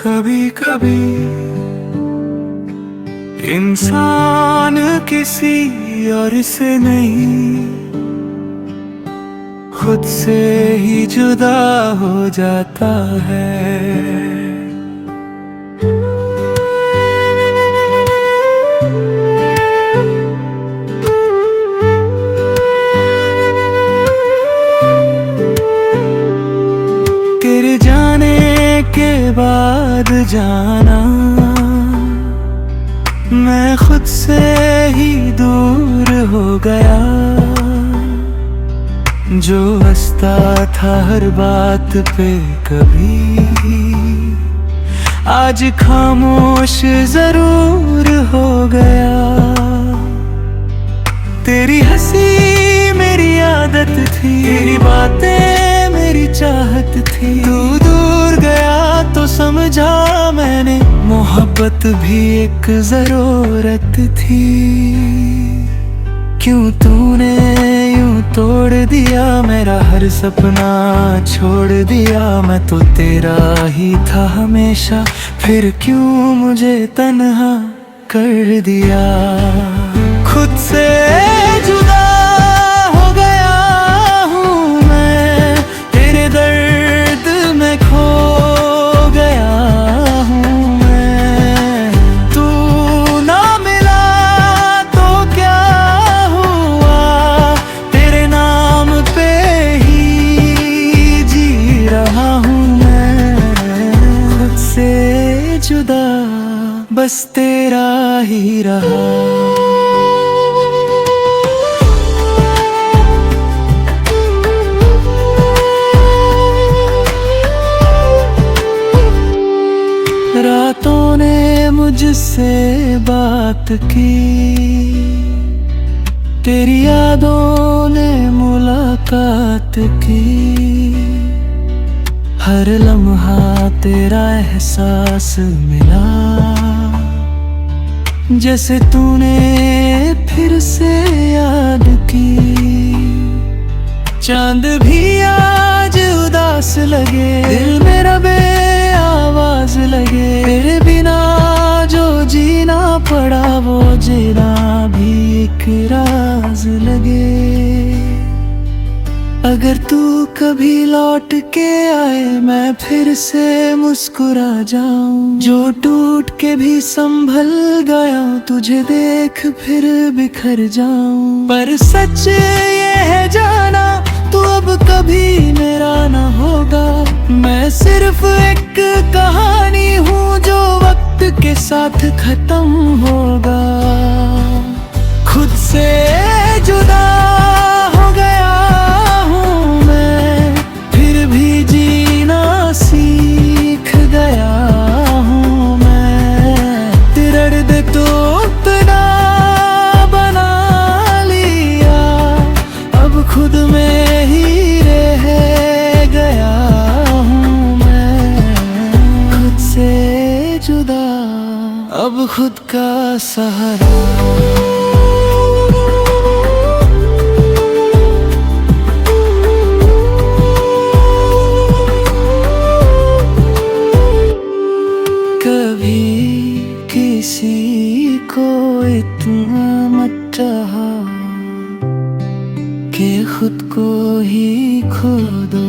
कभी कभी इंसान किसी और से नहीं, खुद से ही जुदा हो जाता है। तेरे जाने के बाद जाना, मैं खुद से ही दूर हो गया। जो हंसता था हर बात पे कभी, आज खामोश जरूर हो गया। तेरी हंसी मेरी आदत थी, तेरी बातें मेरी चाहत थी। तू दूर गया तो समझा मैंने, मोहब्बत भी एक जरूरत थी। क्यों तूने यूं तोड़ दिया मेरा हर सपना, छोड़ दिया मैं तो तेरा ही था हमेशा। फिर क्यों मुझे तन्हा कर दिया। खुद से जुदा हो गया हूँ मैं, तेरे दर्द में खो गया हूँ मैं। तू ना मिला तो क्या हुआ, तेरे नाम पे ही जी रहा हूँ मैं। खुद से जुदा बस तेरा ही रहा। रातों ने मुझसे बात की, तेरी यादों ने मुलाकात की। हर लम्हा तेरा एहसास मिला, जैसे तूने फिर से याद की। चांद भी आज उदास लगे, दिल मेरा बेआवाज लगे। तेरे बिना जो जीना पड़ा, वो जीना भी एक राज लगे। अगर तू कभी लौट के आए, मैं फिर से मुस्कुरा जाऊं। जो टूट के भी संभल गया, तुझे देख फिर बिखर जाऊं। पर सच ये है जाना, तू अब कभी मेरा ना होगा। मैं सिर्फ एक कहानी हूँ जो वक्त के साथ खत्म होगा। खुद से जुदा हो गया हूँ मैं, फिर भी जीना सीख गया हूँ मैं। तेरा दर्द तो अपना बना लिया, अब खुद में ही रह गया हूँ मैं। खुद से जुदा अब खुद का सहारा। कभी किसी को इतना मत चाहा कि खुद को ही खो दो।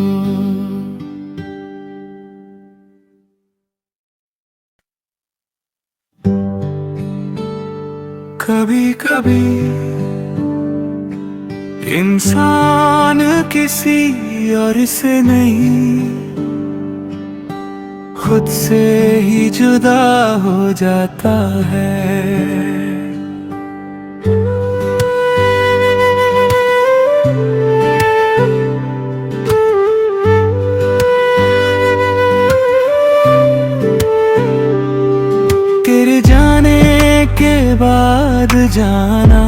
कभी कभी इंसान किसी और से नहीं, खुद से ही जुदा हो जाता है। तेरे जाने के बाद जाना,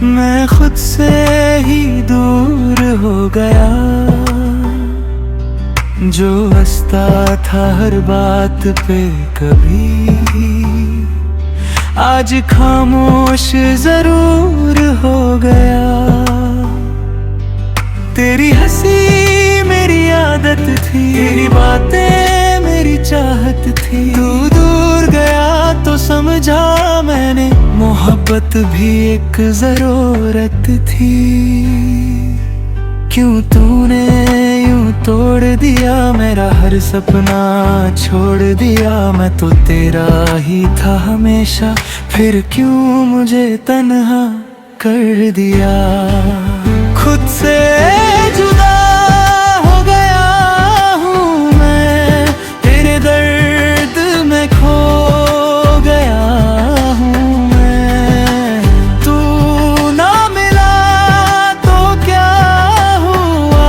मैं खुद से ही दूर हो गया। जो हंसता था हर बात पे कभी, आज खामोश जरूर हो गया। तेरी हंसी मेरी आदत थी, तेरी बातें समझा मैंने, मोहब्बत भी एक जरूरत थी। क्यों तूने यूं तोड़ दिया मेरा हर सपना छोड़ दिया। मैं तो तेरा ही था हमेशा, फिर क्यों मुझे तन्हा कर दिया। खुद से जुदा हो गया हूँ मैं, तेरे दर्द में खो गया हूँ मैं। तू ना मिला तो क्या हुआ,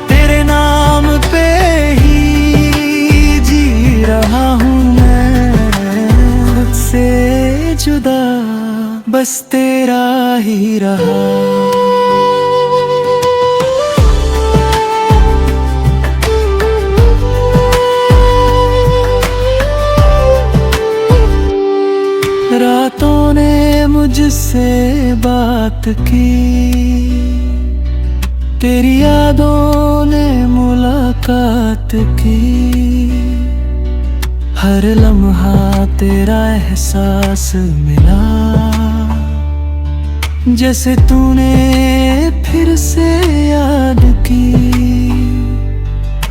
तेरे नाम पे ही जी रहा हूँ मैं। खुद से जुदा बस तेरा ही रहा। रातों ने मुझसे बात की, तेरी यादों ने मुलाकात की। हर लम्हा तेरा एहसास मिला, जैसे तूने फिर से याद की।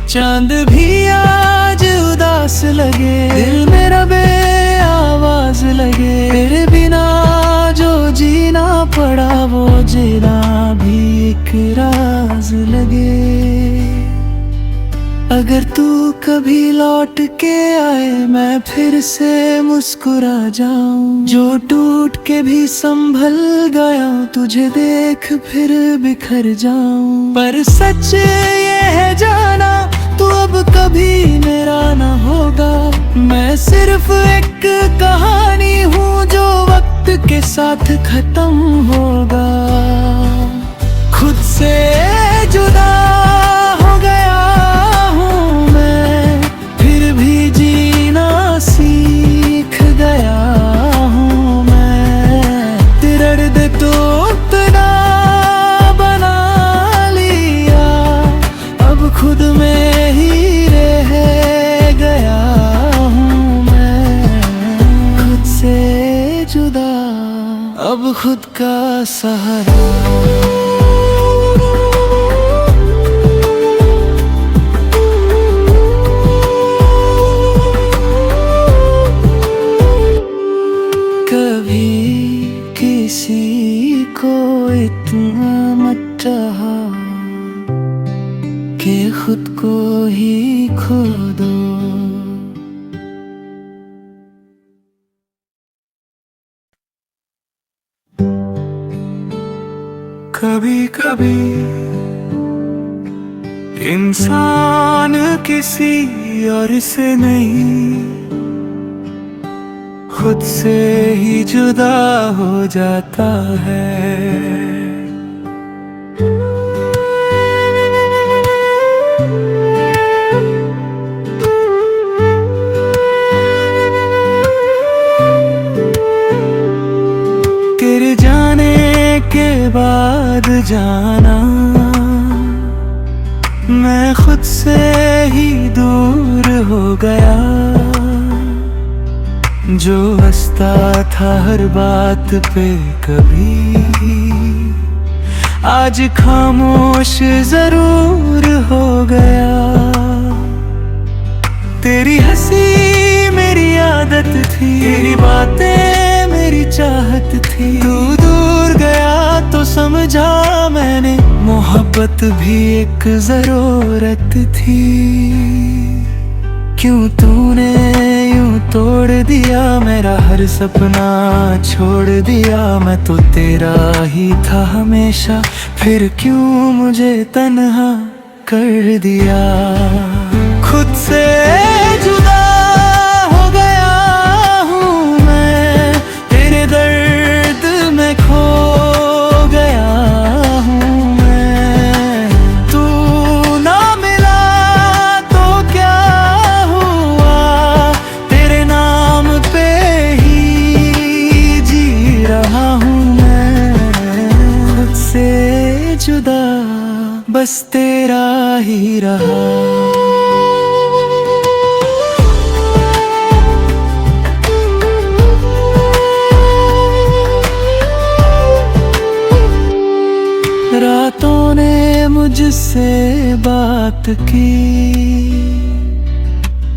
चांद भी आज उदास लगे, दिल मेरा बेआवाज लगे। तेरे बिना जो जीना पड़ा वो जीना भी एक राज लगे। अगर तू कभी लौट के आए मैं फिर से मुस्कुरा जाऊं। जो टूट के भी संभल गया तुझे देख फिर बिखर जाऊं। पर सच ये है जाना तू अब कभी मेरा ना होगा। मैं सिर्फ एक कहानी हूँ जो वक्त के साथ खत्म होगा। खुद से जुदा हो गया हूँ मैं, फिर भी जीना सीख गया हूँ मैं। दर्द तो उतना बना लिया, अब खुद में ही रह गया हूँ मैं। खुद से जुदा अब खुद का सहारा। किसी को इतना मत चाहा कि खुद को ही खो दो। कभी कभी इंसान किसी और से नहीं खुद से ही जुदा हो जाता है। गिर जाने के बाद जाना मैं खुद से ही दूर हो गया। जो हंसता था हर बात पे कभी आज खामोश जरूर हो गया। तेरी हंसी मेरी आदत थी, तेरी बातें मेरी चाहत थी। तू दूर गया तो समझा मैंने, मोहब्बत भी एक जरूरत थी। क्यों तूने यूं तोड़ दिया मेरा हर सपना छोड़ दिया। मैं तो तेरा ही था हमेशा, फिर क्यों मुझे तन्हा कर दिया। खुद से जुदा हो गया हूँ मैं, तेरे दर्द में खो गया हूँ मैं। तू ना मिला तो क्या हुआ, तेरे नाम पे ही जी रहा हूँ मैं। खुद से जुदा बस तेरा ही रहा। मुझसे बात की,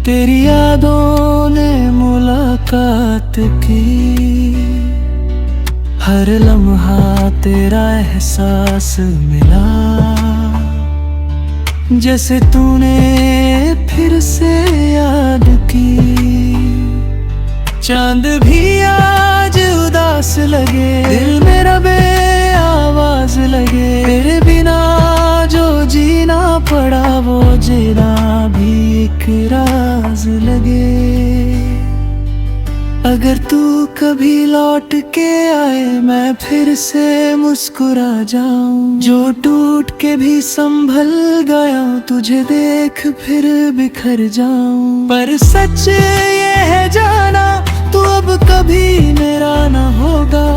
तेरी यादों ने मुलाकात की। हर लम्हा तेरा एहसास मिला, जैसे तूने फिर से याद की। चांद भी आज उदास लगे, दिल मेरा बेआवाज लगे। तेरे बिना जो जीना पड़ा वो जीना भी एक राज लगे। अगर तू कभी लौट के आए मैं फिर से मुस्कुरा जाऊं। जो टूट के भी संभल गया तुझे देख फिर बिखर जाऊं। पर सच ये है जाना तू अब कभी मेरा ना होगा।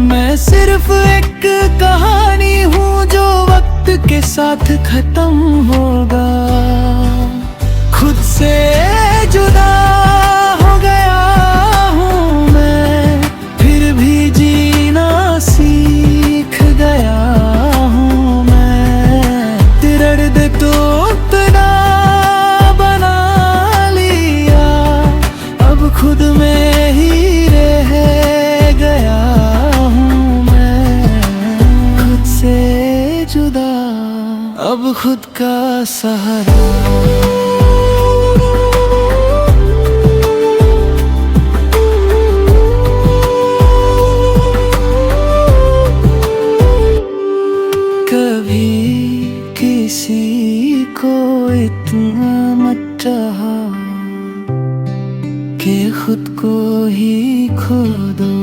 मैं सिर्फ एक कहानी हूँ जो वक्त के साथ खत्म होगा। खुद से जुदा हो गया हूँ मैं, फिर भी जीना सीख गया हूँ मैं। दर्द तो उतना बना लिया, अब खुद में ही रह गया हूँ मैं। खुद से जुदा अब खुद का सहारा। किसी को इतना मत चाहा कि खुद को ही खो दो।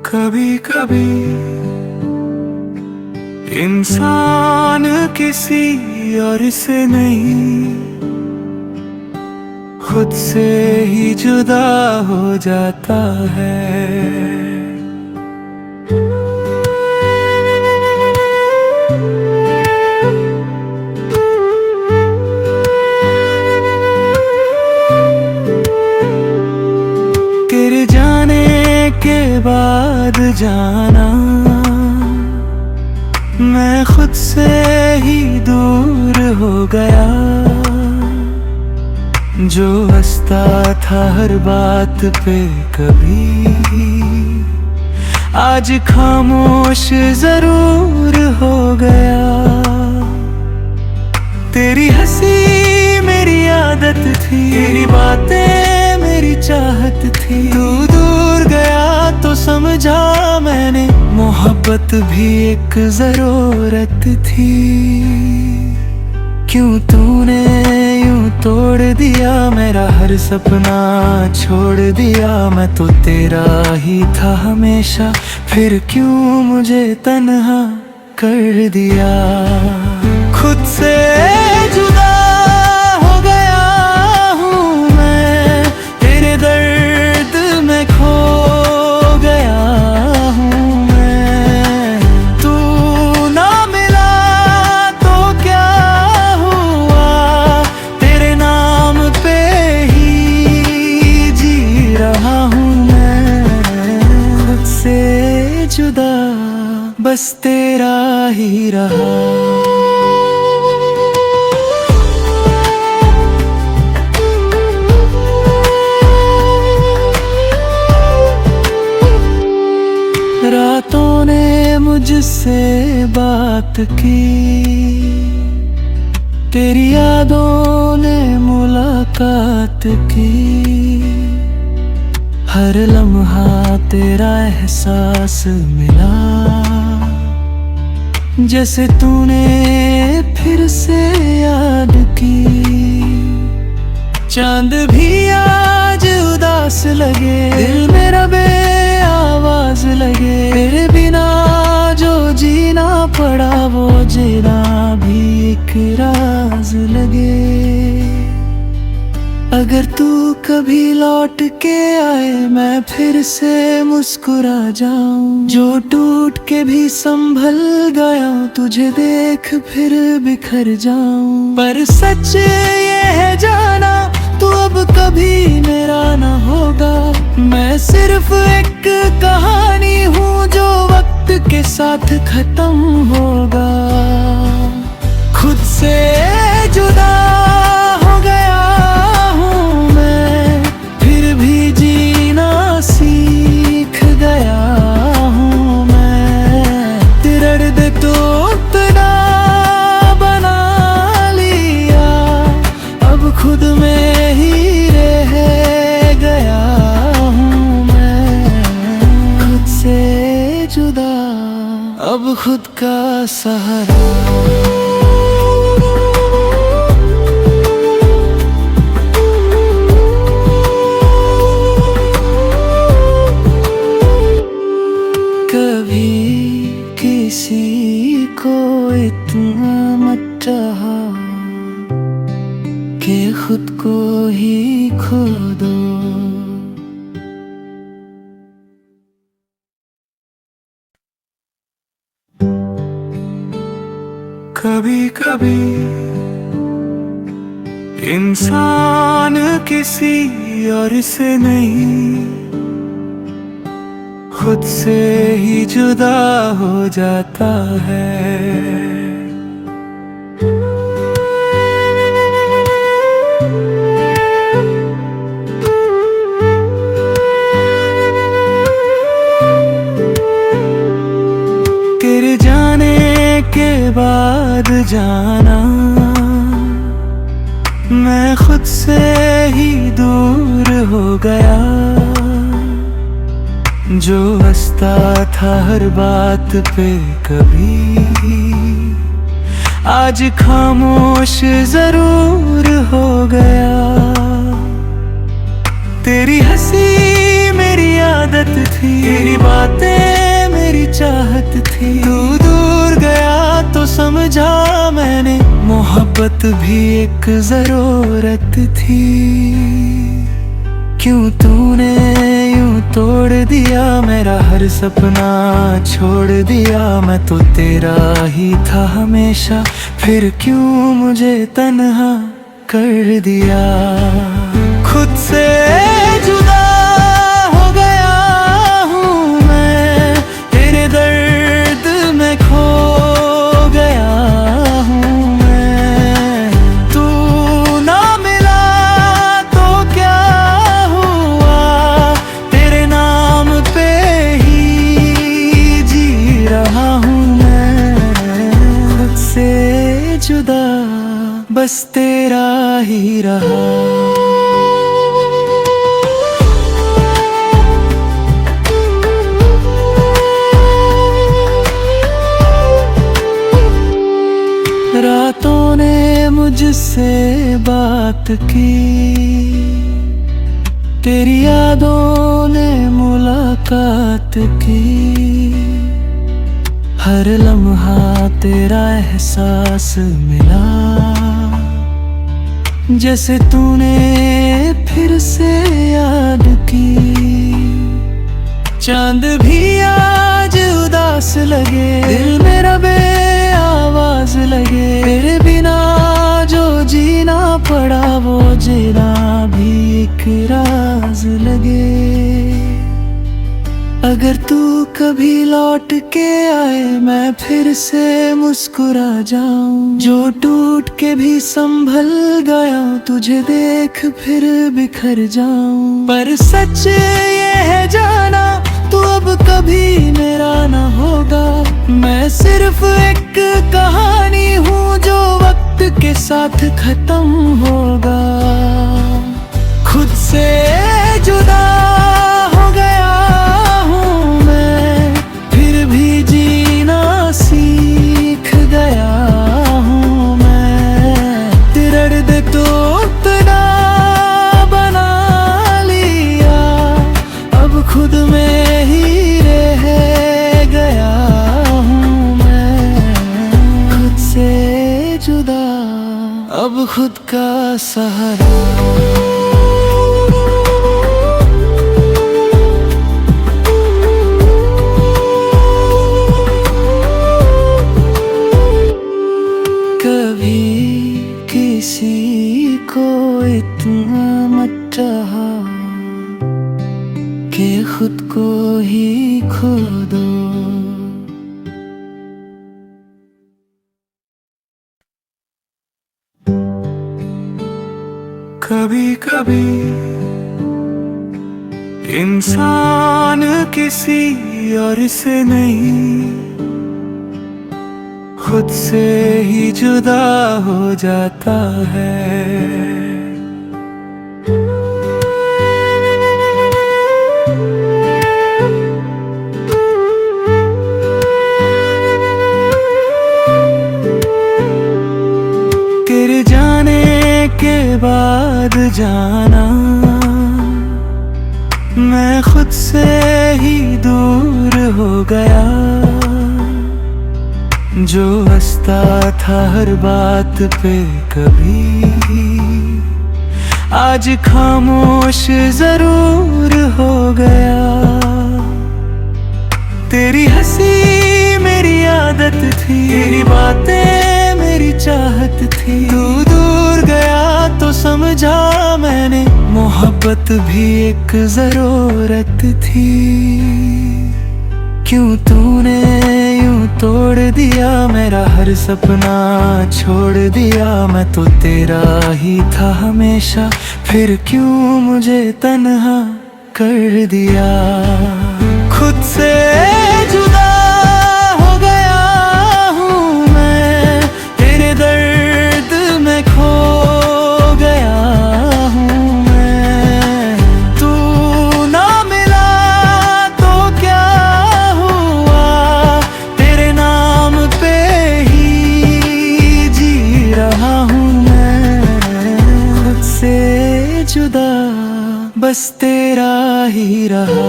कभी कभी इंसान किसी और से नहीं खुद से ही जुदा हो जाता है। तेरे जाने के बाद जाना मैं खुद से ही दूर हो गया। जो हंसता था हर बात पे कभी, आज खामोश जरूर हो गया। तेरी हंसी मेरी आदत थी, तेरी बातें मेरी चाहत थी। तू दूर गया तो समझा मैंने मोहब्बत भी एक जरूरत थी। क्यों तूने यूं तोड़ दिया मेरा हर सपना छोड़ दिया। मैं तो तेरा ही था हमेशा, फिर क्यों मुझे तन्हा कर दिया। खुद से जुदा हो गया हूँ मैं, तेरे दर्द में खो गया हूँ मैं। तू ना मिला तो क्या हुआ, तेरे नाम पे ही जी रहा हूँ मैं। खुद से जुदा बस तेरा ही रहा। रातों ने मुझसे बात की, तेरी यादों ने मुलाकात की। हर लम्हा तेरा एहसास मिला, जैसे तूने फिर से याद की। चांद भी आज उदास लगे, दिल मेरा बेआवाज लगे। तेरे बिना जो जीना पड़ा वो जीना भी एक राज लगे। अगर तू कभी लौट के आए मैं फिर से मुस्कुरा जाऊं। जो टूट के भी संभल गया तुझे देख फिर बिखर जाऊं। पर सच ये है जाना तू अब कभी मेरा ना होगा। मैं सिर्फ एक कहानी हूँ जो वक्त के साथ खत्म होगा। खुद से जुदा हो गया हूँ मैं, फिर भी जीना सीख गया हूँ मैं। दर्द तो उतना बना लिया, अब खुद में ही रह गया हूँ मैं। खुद से जुदा, अब खुद का सहारा। किसी को इतना मत चाहा कि खुद को ही खो दो। कभी कभी इंसान किसी और से नहीं, खुद से ही जुदा हो जाता है। तेरे जाने के बाद जाना, मैं खुद से ही दूर हो गया। जो हंसता था हर बात पे कभी, आज खामोश जरूर हो गया। तेरी हंसी मेरी आदत थी, तेरी बातें मेरी चाहत थी। तू दूर गया तो समझा मैंने, मोहब्बत भी एक जरूरत थी। क्यों तूने यूं तोड़ दिया मेरा हर सपना, छोड़ दिया मैं तो तेरा ही था हमेशा। फिर क्यों मुझे तन्हा कर दिया। खुद से जुदा हो गया हूँ मैं, तेरे दर्द में खो गया हूँ मैं। तू ना मिला तो क्या हुआ, तेरे नाम पे ही जी रहा हूँ मैं। खुद से जुदा बस तेरा ही रहा। रातों ने मुझसे बात की, तेरी यादों ने मुलाकात की। हर लम्हा तेरा एहसास मिला, जैसे तूने फिर से याद की। चांद भी आज उदास लगे, दिल मेरा आवाज लगे। तेरे बिना जो जीना पड़ा वो जीना भी एक राज लगे। अगर तू कभी लौट के आए मैं फिर से मुस्कुरा जाऊं। जो टूट के भी संभल गया तुझे देख फिर बिखर जाऊं। पर सच ये है जाना तू अब कभी मेरा ना होगा। मैं सिर्फ एक कहानी हूँ जो वक्त के साथ खत्म होगा। खुद से जुदा हो गया हूँ मैं, फिर भी जीना सीख गया हूँ मैं। दर्द तो उतना बना लिया, अब खुद में ही रह गया हूँ मैं। खुद से जुदा अब खुद का सहारा। किसी को इतना मत चाहा कि खुद को ही खो दो। कभी कभी इंसान किसी और से नहीं, खुद से ही जुदा हो जाता है। गिर जाने के बाद जाना, मैं खुद से ही दूर हो गया। जो हंसता था हर बात पे कभी, आज खामोश जरूर हो गया। तेरी हंसी मेरी आदत थी, तेरी बातें मेरी चाहत थी। तू दूर गया तो समझा मैंने, मोहब्बत भी एक जरूरत थी। क्यों तूने यूं तोड़ दिया मेरा हर सपना, छोड़ दिया मैं तो तेरा ही था हमेशा। फिर क्यों मुझे तन्हा कर दिया। खुद से जुदा हो गया हूँ मैं, तेरे दर्द में खो गया हूँ मैं। तू ना मिला तो क्या हुआ, तेरे नाम पे ही जी रहा हूँ मैं। खुद से जुदा बस तेरा ही रहा।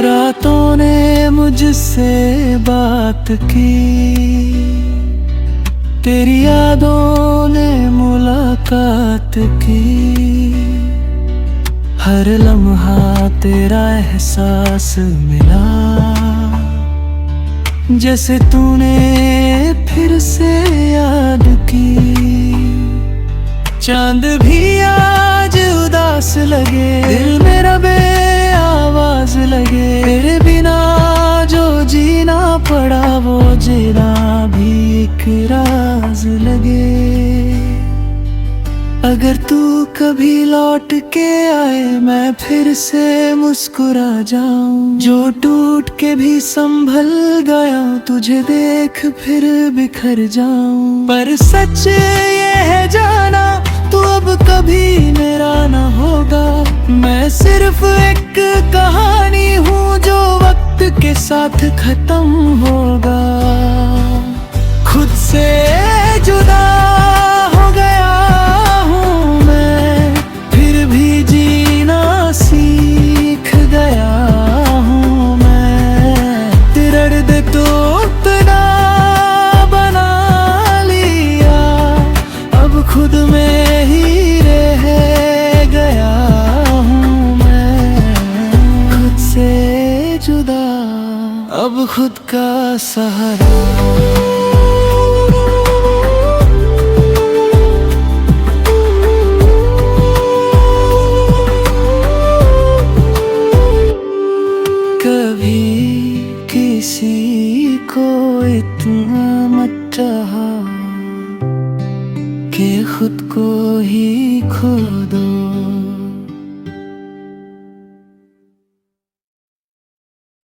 रातों ने मुझसे बात की, तेरी यादों ने मुलाकात की। हर लम्हा तेरा एहसास मिला, जैसे तूने फिर से याद की। चांद भी आज उदास लगे, दिल मेरा आवाज लगे। तेरे बिना जो जीना पड़ा, वो जीना भी एक राज लगे। अगर तू कभी लौट के आए, मैं फिर से मुस्कुरा जाऊं। जो टूट के भी संभल गया, तुझे देख फिर बिखर जाऊं। पर सच ये है जाना, तू अब कभी मेरा ना होगा। मैं सिर्फ एक कहानी हूँ जो वक्त के साथ खत्म होगा। खुद से जुदा हो गया हूँ मैं, फिर भी जीना सीख गया हूँ मैं। दर्द तो उतना बना लिया, अब खुद में ही रह गया हूँ मैं। खुद से जुदा अब खुद का सहारा। किसी को इतना मत चाहा कि खुद को ही खो दो।